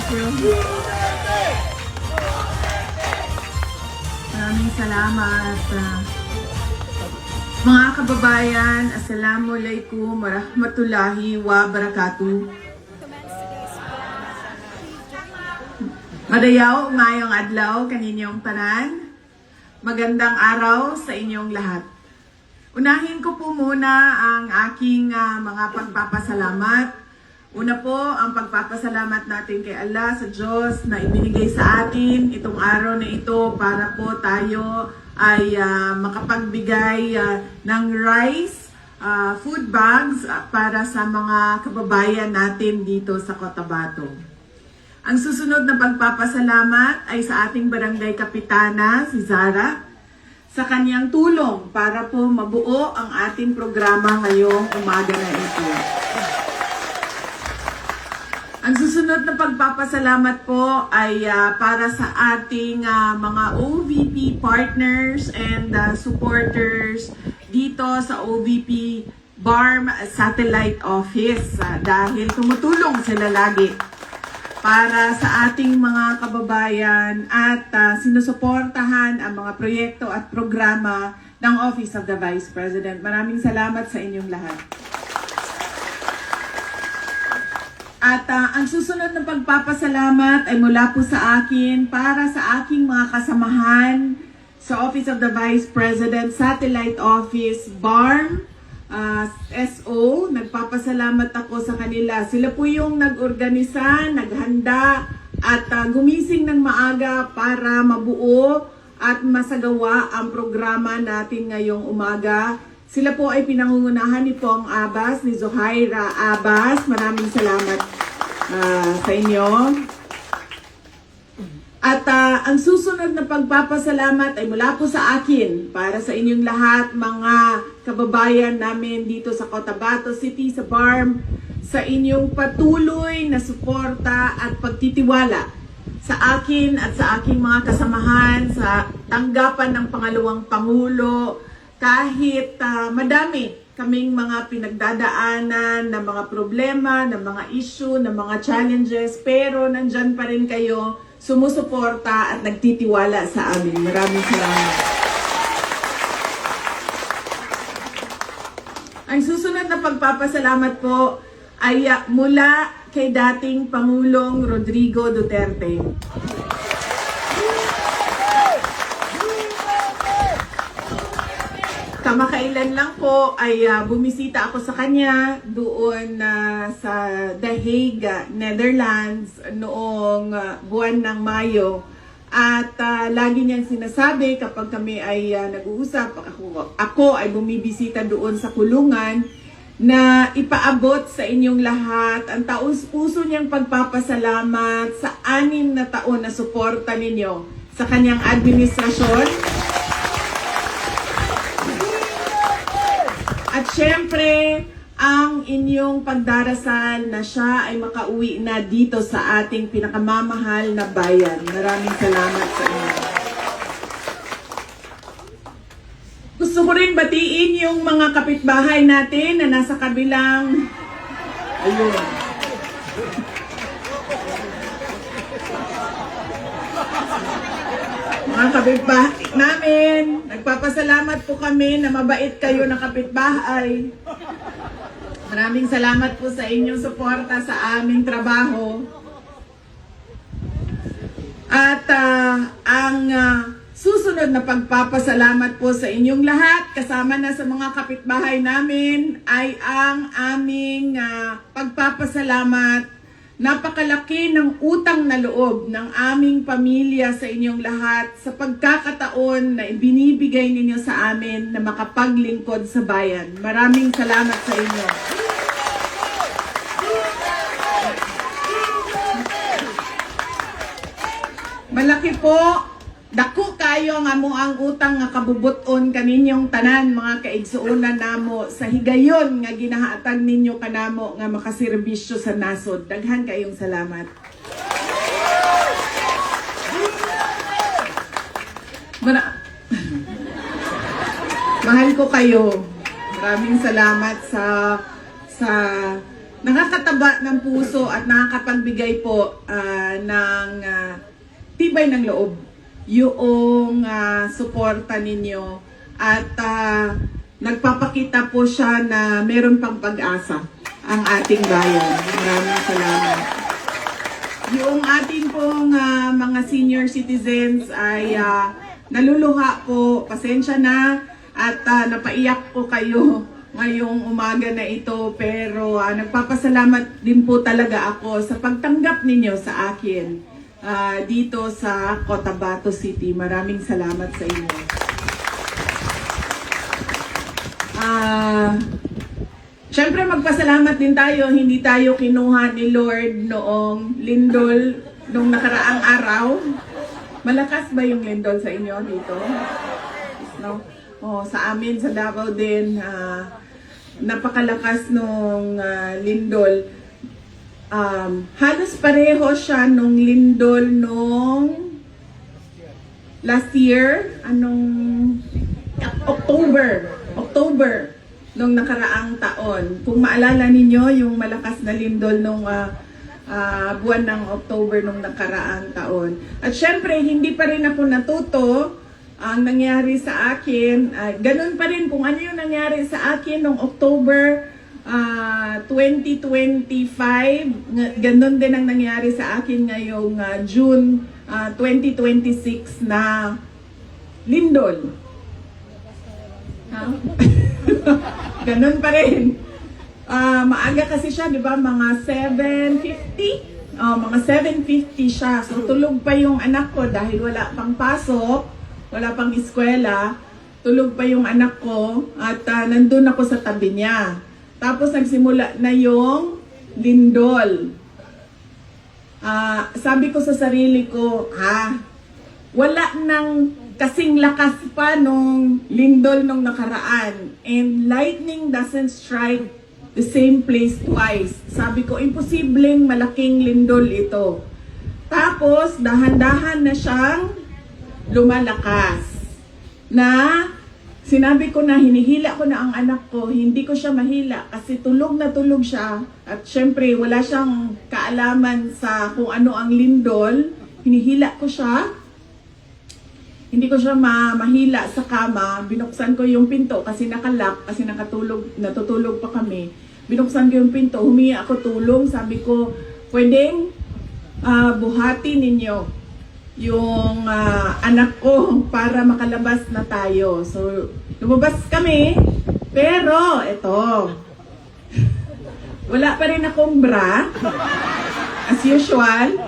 you. Maraming salamat. Mga kababayan, Assalamualaikum warahmatullahi wabarakatuh. Madayaw ngayong adlaw kaninyong tanan. Magandang araw sa inyong lahat. Unahin ko po muna ang aking mga pagpapasalamat. Una po, ang pagpapasalamat natin kay Allah sa Diyos na ibinigay sa atin itong araw na ito para po tayo ay makapagbigay ng rice, food bags para sa mga kababayan natin dito sa Cotabato. Ang susunod na pagpapasalamat ay sa ating barangay kapitana, si Zara, sa kanyang tulong para po mabuo ang ating programa ngayong umaga na ito. Ang susunod na pagpapasalamat po ay para sa ating mga OVP partners and supporters dito sa OVP BARM Satellite Office dahil tumutulong sila lagi para sa ating mga kababayan at sinusuportahan ang mga proyekto at programa ng Office of the Vice President. Maraming salamat sa inyong lahat. At ang susunod na pagpapasalamat ay mula po sa akin para sa aking mga kasamahan sa Office of the Vice President, Satellite Office, BARM, SO. Nagpapasalamat ako sa kanila. Sila po yung nag-organisa, naghanda, at gumising ng maaga para mabuo at masagawa ang programa natin ngayong umaga. Sila po ay pinangungunahan ni Pong Abbas, ni Zohaira Abbas. Maraming salamat sa inyo. At ang susunod na pagpapasalamat ay mula po sa akin para sa inyong lahat, mga kababayan namin dito sa Cotabato City, sa BARM, sa inyong patuloy na suporta at pagtitiwala sa akin at sa aking mga kasamahan sa tanggapan ng pangalawang Pangulo. Kahit madami kaming mga pinagdadaanan na mga problema, na mga issue, na mga challenges, pero nandyan pa rin kayo sumusuporta at nagtitiwala sa amin. Maraming salamat. Ang susunod na pagpapasalamat po ay mula kay dating Pangulong Rodrigo Duterte. Kamakailan lang po ay bumisita ako sa kanya doon sa The Hague, Netherlands noong buwan ng Mayo. At lagi niyang sinasabi kapag kami ay nag-uusap, ako ay bumibisita doon sa kulungan, na ipaabot sa inyong lahat ang taus-puso niyang pagpapasalamat sa 6 na taon na suporta ninyo sa kanyang administrasyon. At syempre, ang inyong pagdarasal na siya ay makauwi na dito sa ating pinakamamahal na bayan. Maraming salamat sa inyo. Gusto ko rin batiin yung mga kapitbahay natin na nasa kabilang... Ayun. Mga kapitbahay namin, nagpapasalamat po kami na mabait kayo na kapitbahay. Maraming salamat po sa inyong suporta sa aming trabaho. At ang susunod na pagpapasalamat po sa inyong lahat, kasama na sa mga kapitbahay namin, ay ang aming pagpapasalamat. Napakalaki ng utang na loob ng aming pamilya sa inyong lahat sa pagkakataon na ibinibigay ninyo sa amin na makapaglingkod sa bayan. Maraming salamat sa inyo. Malaki po, dako kayo nga mo ang utang nga kabubuton kaninyong tanan mga kaigsuonan namo sa higayon nga ginahatag ninyo kanamo nga makaserbisyo sa nasod. Daghan kayong salamat. Mahal ko kayo. Maraming salamat sa nakakataba ng puso at nakakapagbigay po ng tibay ng loob yung suporta ninyo at nagpapakita po siya na meron pang pag-asa ang ating bayan. Maraming salamat. Yung ating pong mga senior citizens ay naluluha po, pasensya na at napaiyak po kayo ngayong umaga na ito, pero nagpapasalamat din po talaga ako sa pagtanggap ninyo sa akin dito sa Cotabato City. Maraming salamat sa inyo. Siyempre magpasalamat din tayo, hindi tayo kinuha ni Lord noong lindol nung nakaraang araw. Malakas ba yung lindol sa inyo dito? No? Sa amin, sa Davao din, napakalakas nung lindol. Halos pareho siya nung lindol nung last year, October nung nakaraang taon. Kung maalala ninyo yung malakas na lindol nung buwan ng October nung nakaraang taon. At syempre, hindi pa rin ako natuto. Ang nangyari sa akin, ganun pa rin kung ano yung nangyari sa akin nung October 2025, ganun din ang nangyari sa akin ngayong June 2026 na lindol. Ganun pa rin. Maaga kasi siya, di ba? Mga 7:50? Mga 7:50 siya. So, tulog pa yung anak ko dahil wala pang pasok, wala pang eskwela. Tulog pa yung anak ko at nandun ako sa tabi niya. Tapos, nagsimula na yung lindol. Sabi ko sa sarili ko, wala nang kasing lakas pa nung lindol nung nakaraan. And lightning doesn't strike the same place twice. Sabi ko, imposibleng malaking lindol ito. Tapos, dahan-dahan na siyang lumalakas. Na, sinabi ko na hinihila ko na ang anak ko, hindi ko siya mahila kasi tulog na tulog siya. At syempre, wala siyang kaalaman sa kung ano ang lindol. Hinihila ko siya. Hindi ko siya mahila sa kama. Binuksan ko yung pinto kasi nakalock, kasi natutulog pa kami. Binuksan ko yung pinto, humingi ako tulong. Sabi ko, pwedeng buhati ninyo yung anak ko para makalabas na tayo. So, lumabas kami, pero ito, wala pa rin akong bra, as usual,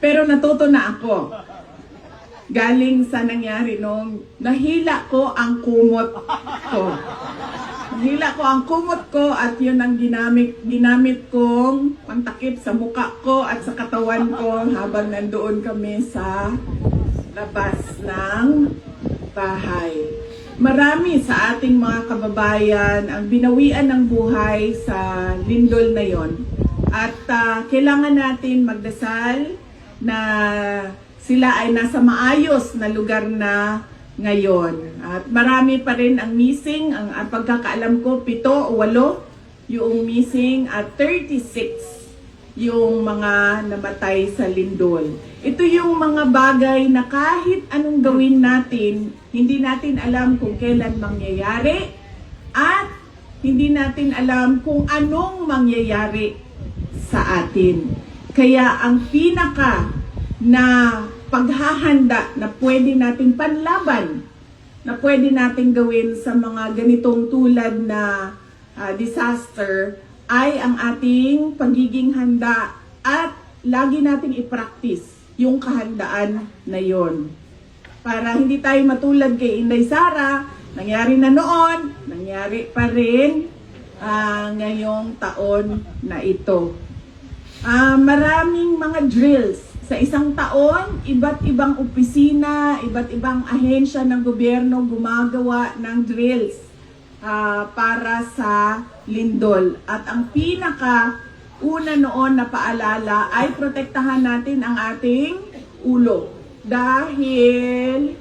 pero natuto na ako. Galing sa nangyari nung nahila ko ang kumot ko. Nahila ko ang kumot ko at yun ang ginamit kong pantakip sa muka ko at sa katawan ko habang nandoon kami sa labas ng bahay. Marami sa ating mga kababayan ang binawian ng buhay sa lindol na yon. At kailangan natin magdasal na sila ay nasa maayos na lugar na ngayon. At marami pa rin ang missing. Ang pagkakaalam ko, 7 o 8 yung missing at 36 yung mga namatay sa lindol. Ito yung mga bagay na kahit anong gawin natin, hindi natin alam kung kailan mangyayari at hindi natin alam kung anong mangyayari sa atin. Kaya ang pinaka na paghahanda na pwede nating panlaban, na pwede nating gawin sa mga ganitong tulad na disaster ay ang ating pagiging handa at lagi nating i-practice yung kahandaan na yon. Para hindi tayo matulad kay Inday Sara, nangyari na noon, nangyari pa rin ngayong taon na ito. Maraming mga drills. Sa isang taon, iba't ibang opisina, iba't ibang ahensya ng gobyerno gumagawa ng drills para sa lindol. At ang pinaka-una noon na paalala ay protektahan natin ang ating ulo. Dahil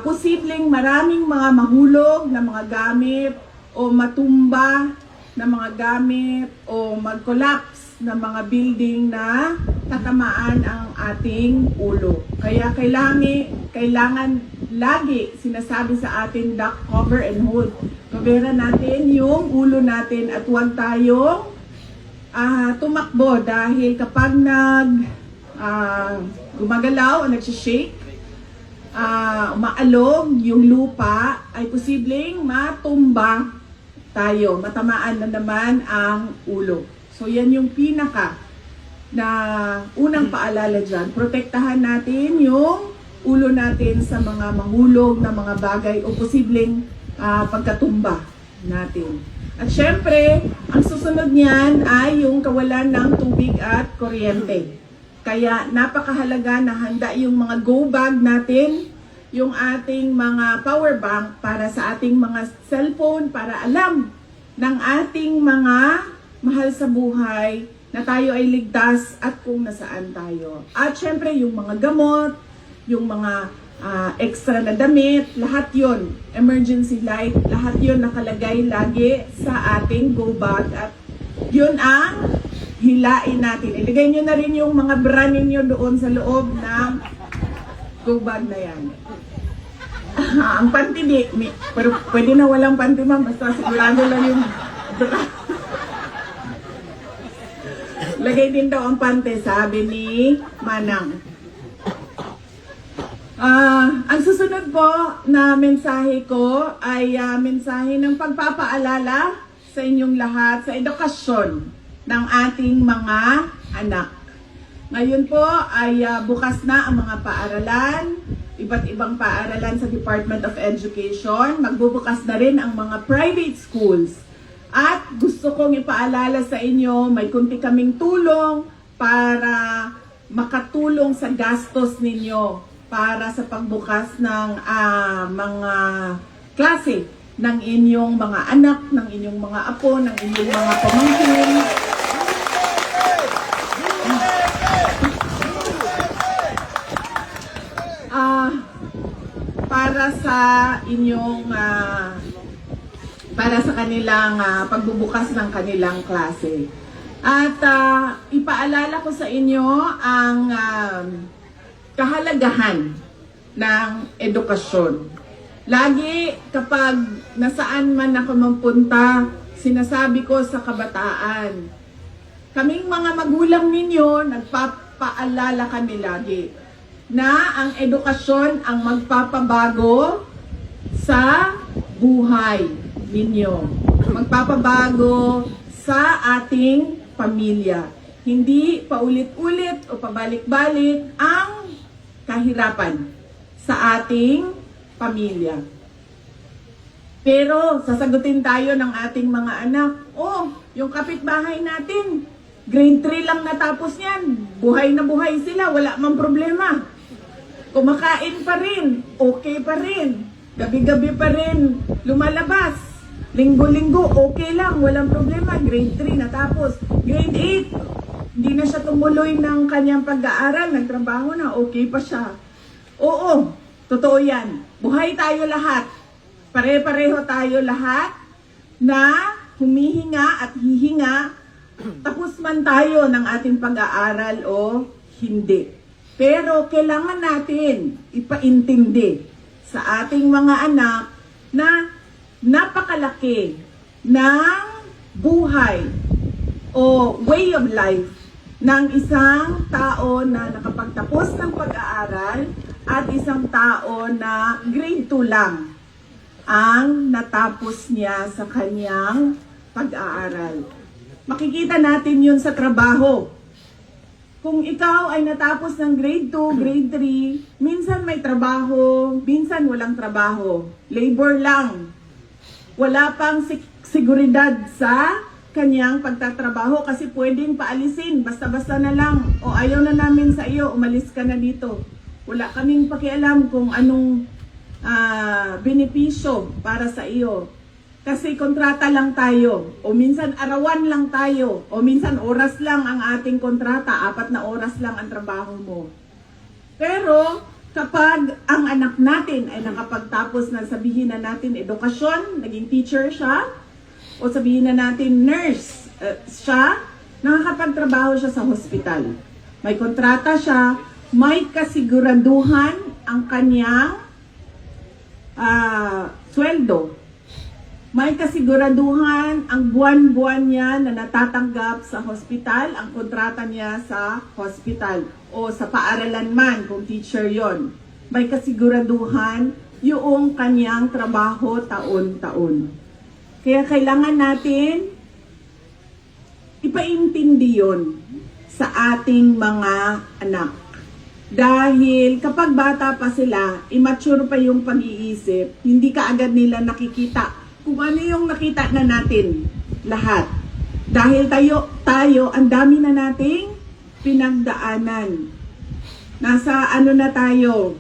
posibleng maraming mga mahulog na mga gamit o matumba na mga gamit o mag-collapse na mga building na tatamaan ang ating ulo. Kaya kailangan lagi sinasabi sa atin, duck, cover, and hold. Coveran natin yung ulo natin at huwag tayong tumakbo dahil kapag gumagalaw o nagsishake, umaalog yung lupa, ay posibleng matumba tayo, matamaan na naman ang ulo. So yan yung pinaka na unang paalala dyan. Protektahan natin yung ulo natin sa mga mahulog na mga bagay o posibleng pagkatumba natin. At syempre, ang susunod niyan ay yung kawalan ng tubig at kuryente. Kaya napakahalaga na handa yung mga go bag natin, yung ating mga power bank para sa ating mga cellphone, para alam ng ating mga mahal sa buhay na tayo ay ligtas at kung nasaan tayo. At syempre yung mga gamot, yung mga extra na damit, lahat yon, emergency light, lahat yon nakalagay lagi sa ating go bag at yun ang hilain natin. Ilagay nyo na rin yung mga bra ninyo doon sa loob ng go bag na yan. Ang panty pero pwede na walang panty ma'am, basta sigurado lang yung bra. Lagay din daw ang panty, sabi ni Manang. Ang susunod po na mensahe ko ay mensahe ng pagpapaalala sa inyong lahat sa edukasyon ng ating mga anak. Ngayon po ay bukas na ang mga paaralan, iba't ibang paaralan sa Department of Education. Magbubukas na rin ang mga private schools. At gusto kong ipaalala sa inyo, may kunti kaming tulong para makatulong sa gastos ninyo para sa pagbukas ng mga klase ng inyong mga anak, ng inyong mga apo, ng inyong mga pamangkin. Para sa kanilang pagbubukas ng kanilang klase. At ipaalala ko sa inyo ang kahalagahan ng edukasyon. Lagi kapag nasaan man ako mapunta, sinasabi ko sa kabataan, kaming mga magulang ninyo, nagpapaalala kami lagi na ang edukasyon ang magpapabago sa buhay ninyo. Magpapabago sa ating pamilya. Hindi paulit-ulit o pabalik-balik ang kahirapan sa ating pamilya. Pero sasagutin tayo ng ating mga anak, yung kapitbahay natin, grade 3 lang natapos yan. Buhay na buhay sila, wala mang problema. Kumakain pa rin, okay pa rin. Gabi-gabi pa rin lumalabas. Linggo-linggo, okay lang, walang problema. Grade 3 natapos. Grade 8, hindi na siya tumuloy ng kanyang pag-aaral, nagtrabaho na, okay pa siya. Oo, totoo yan. Buhay tayo lahat. Pare-pareho tayo lahat na humihinga at hihinga. Tapos man tayo ng ating pag-aaral o hindi. Pero kailangan natin ipaintindi sa ating mga anak na napakalaki ng buhay o way of life ng isang tao na nakapagtapos ng pag-aaral at isang tao na grade 2 lang ang natapos niya sa kanyang pag-aaral. Makikita natin yun sa trabaho. Kung ikaw ay natapos ng grade 2, grade 3, minsan may trabaho, minsan walang trabaho. Labor lang. Wala pang seguridad sa kanyang pagtatrabaho kasi pwedeng paalisin, basta-basta na lang. O ayaw na namin sa iyo, umalis ka na dito. Wala kaming pakialam kung anong benepisyo para sa iyo. Kasi kontrata lang tayo, o minsan arawan lang tayo, o minsan oras lang ang ating kontrata, 4 na oras lang ang trabaho mo. Pero kapag ang anak natin ay nakapagtapos na, sabihin na natin edukasyon, naging teacher siya, o sabihin na natin nurse, siya, nakakapagtrabaho siya sa hospital. May kontrata siya, may kasiguraduhan ang kanyang sweldo. May kasiguraduhan ang buwan-buwan niya na natatanggap sa hospital, ang kontrata niya sa hospital o sa paaralan man kung teacher yon. May kasiguraduhan yung kanyang trabaho taon-taon. Kaya kailangan natin ipaintindi yon sa ating mga anak. Dahil kapag bata pa sila, immature pa yung pag-iisip, hindi kaagad nila nakikita kung ano yung nakita na natin lahat. Dahil tayo ang dami na nating pinagdaanan. Nasa ano na tayo?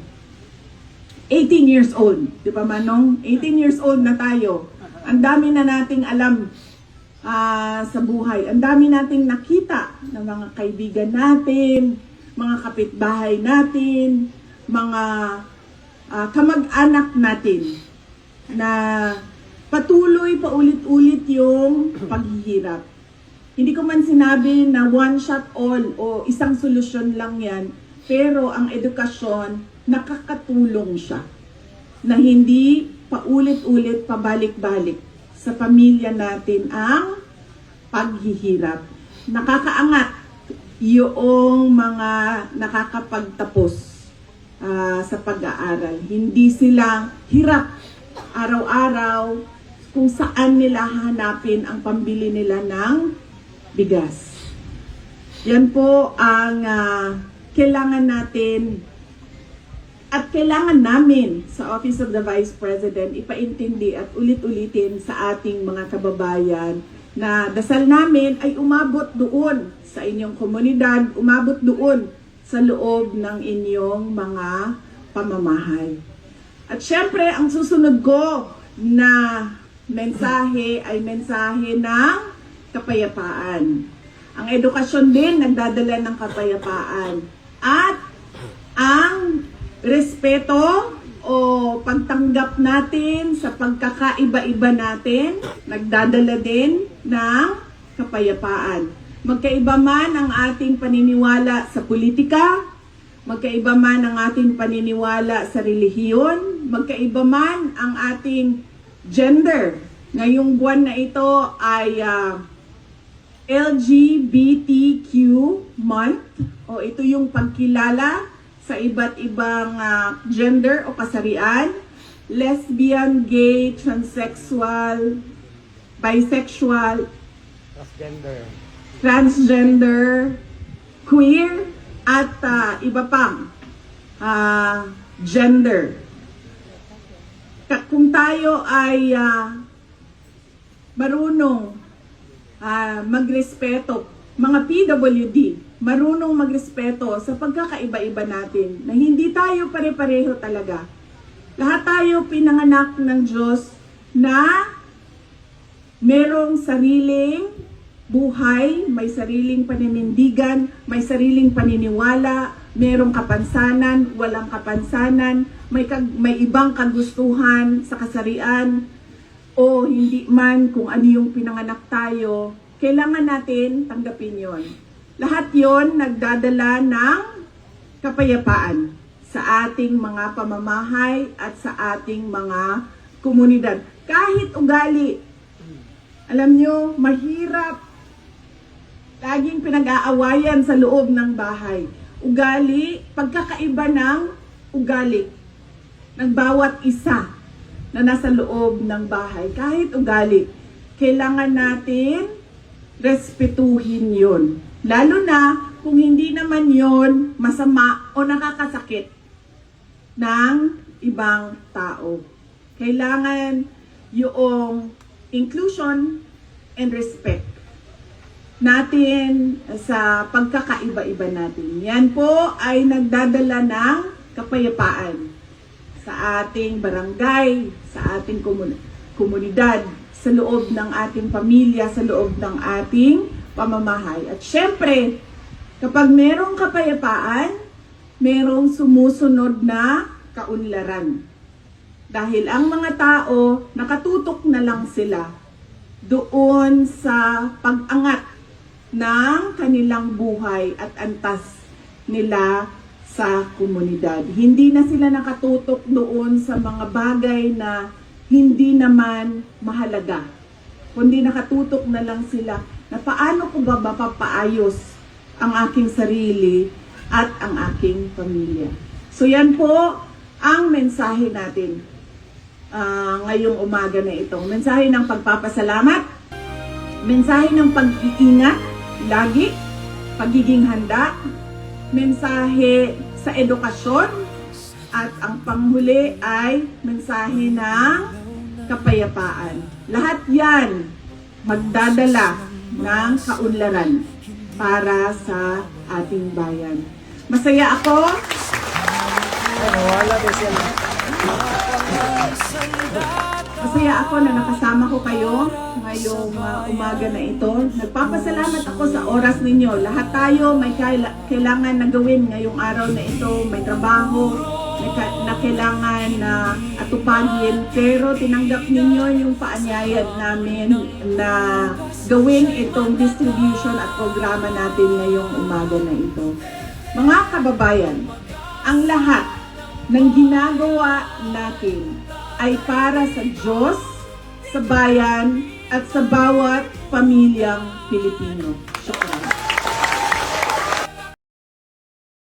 18 years old. Di ba Manong? 18 years old na tayo. Ang dami na nating alam sa buhay. Ang dami nating nakita ng mga kaibigan natin, mga kapitbahay natin, mga kamag-anak natin na patuloy paulit-ulit yung paghihirap. Hindi ko man sinabi na one shot all o isang solusyon lang yan, pero ang edukasyon, nakakatulong siya na hindi paulit-ulit, pabalik-balik sa pamilya natin ang paghihirap. Nakakaangat yung mga nakakapagtapos sa pag-aaral. Hindi sila hirap araw-araw kung saan nila hanapin ang pambili nila ng bigas. Yan po ang kailangan natin at kailangan namin sa Office of the Vice President ipaintindi at ulit-ulitin sa ating mga kababayan na dasal namin ay umabot doon sa inyong komunidad, umabot doon sa loob ng inyong mga pamamahay. At syempre, ang susunod ko na mensahe ay mensahe ng kapayapaan. Ang edukasyon din nagdadala ng kapayapaan. At ang respeto o pagtanggap natin sa pagkakaiba-iba natin, nagdadala din ng kapayapaan. Magkaiba man ang ating paniniwala sa politika, magkaiba man ang ating paniniwala sa relihiyon, magkaiba man ang ating gender. Ngayong buwan na ito ay LGBTQ month, o ito yung pagkilala sa iba't ibang gender o kasarian, lesbian, gay, transsexual, bisexual, transgender, queer, at iba pang gender. Kung tayo ay marunong magrespeto, mga PWD, marunong magrespeto sa pagkakaiba-iba natin, na hindi tayo pare-pareho talaga. Lahat tayo pinanganak ng Diyos na merong sariling buhay, may sariling paninindigan, may sariling paniniwala, merong kapansanan, walang kapansanan, may ibang kagustuhan sa kasarian, o hindi man kung ano yung pinanganak tayo, kailangan natin tanggapin yon. Lahat yon nagdadala ng kapayapaan sa ating mga pamamahay at sa ating mga komunidad. Kahit ugali, alam nyo, mahirap laging pinag-aawayan sa loob ng bahay. Ugali, pagkakaiba ng ugali ng bawat isa na nasa loob ng bahay. Kahit ugali, kailangan natin respetuhin yon. Lalo na kung hindi naman yon masama o nakakasakit ng ibang tao. Kailangan yung inclusion and respect natin sa pagkakaiba-iba natin. Yan po ay nagdadala ng kapayapaan sa ating barangay, sa ating komunidad, sa loob ng ating pamilya, sa loob ng ating pamamahay. At syempre, kapag merong kapayapaan, merong sumusunod na kaunlaran. Dahil ang mga tao, nakatutok na lang sila doon sa pag-angat ng kanilang buhay at antas nila sa komunidad. Hindi na sila nakatutok doon sa mga bagay na hindi naman mahalaga, kundi nakatutok na lang sila na paano ko ba mapapaayos ang aking sarili at ang aking pamilya. So yan po ang mensahe natin ngayong umaga na ito. Mensahe ng pagpapasalamat, mensahe ng pag-iingat lagi, pagiging handa, mensahe sa edukasyon, at ang panghuli ay mensahe ng kapayapaan. Lahat yan magdadala ng kaunlaran para sa ating bayan. Masaya ako. Masaya ako na nakasama ko kayo ngayong umaga na ito. Nagpapasalamat ako sa oras ninyo. Lahat tayo may kailangan na gawin ngayong araw na ito. May trabaho na kailangan na atupagin. Pero tinanggap ninyo yung paanyayad namin na gawin itong distribution at programa natin ngayong umaga na ito. Mga kababayan, ang lahat ng ginagawa natin ay para sa Diyos, sa bayan, at sa bawat pamilyang Pilipino. Syukran.